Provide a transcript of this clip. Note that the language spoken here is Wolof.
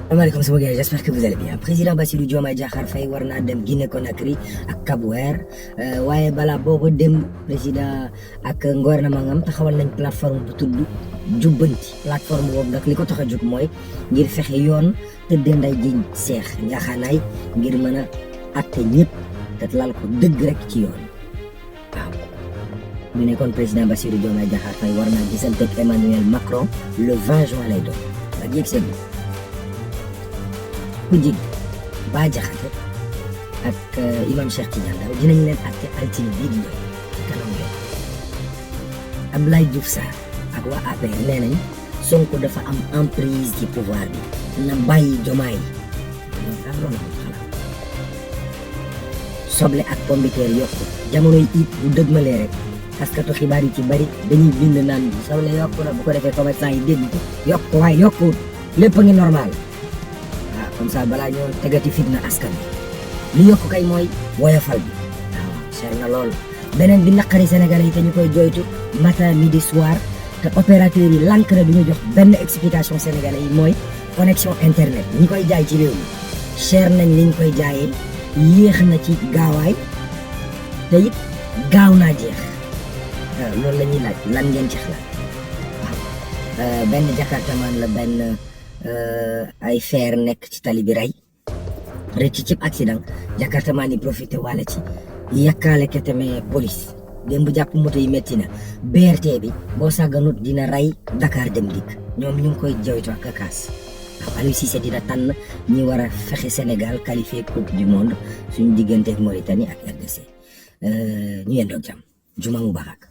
Assalamualaikum sama gars, j'espère que vous allez bien. Président Bassirou Diomaye Diakhar Faye war naa dem Guinée Conakry ak Cap Vert waaye balaa boobu dem président ak gouvernement am taxawal nañ plateforme bu tudd jubbanti. Plateforme boobu nag li ko tax a jóg mooy ngir fexe yoon tëddee nday ji seex njaaxaanaay ngir mën a atte ñëpp te lal ko dëgg rek ci yoon. waaw ñu ne kon président Bassirou Diomaye Diakhar Faye war naa gisante ak Emmanuel Macron le 20 juin lay doon ak yéeg seen ku jig Bah Diakhaté ak imam Cheikh Tidiane Ndao dinañ leen àtte altine bii di ñëw ci kanam yoon. Abdoulaye Diouf Sarr ak waa APR nee nañ Sonko dafa am emprise ci pouvoir bi na bàyyi Diomaye loolu sax loolu la xalaat. soble ak pombiteer yokku jamonoy it bu dëgmalee rek taskatu xibaar yi ci bari dañuy bind naan soble yokku na bu ko defee commerçant yi dégg ko yokku waaye yokku lépp a ngi normal. comme ça balaa ñoo tegati fitna askan bi li yokk kay mooy woyofal bi waaw cher na lool. beneen bi naqari Sénégalais yi te ñu koy joytu matin midi soir te opérateurs yi lànk na du ñu jox benn explication Sénégalais yi mooy connexion internet ñi koy jaay ci réew mi cher nañ liñ koy jaayee yéex na ci gaawaay te it gaaw naa jeex loolu la ñuy laaj lan ngeen ci xalaat. waaw benn jakartaman la benn ay feer nekk ci tali bi rey rëcc ci accident jakartaman yi profité wala ci yàkkaale ke tamit police démb jàpp moto yi métti na. BRT bi boo sàgganut dina rey Dakar dem dikk ñoom ñu ngi koy joytu ak kaas. waaw Aliou Cissé dina tànn ñi war a fexe Sénégal qualifié coupe du monde suñu digganteeg Mauritanie ak RDC ñu yendoog jàmm juma mubarak.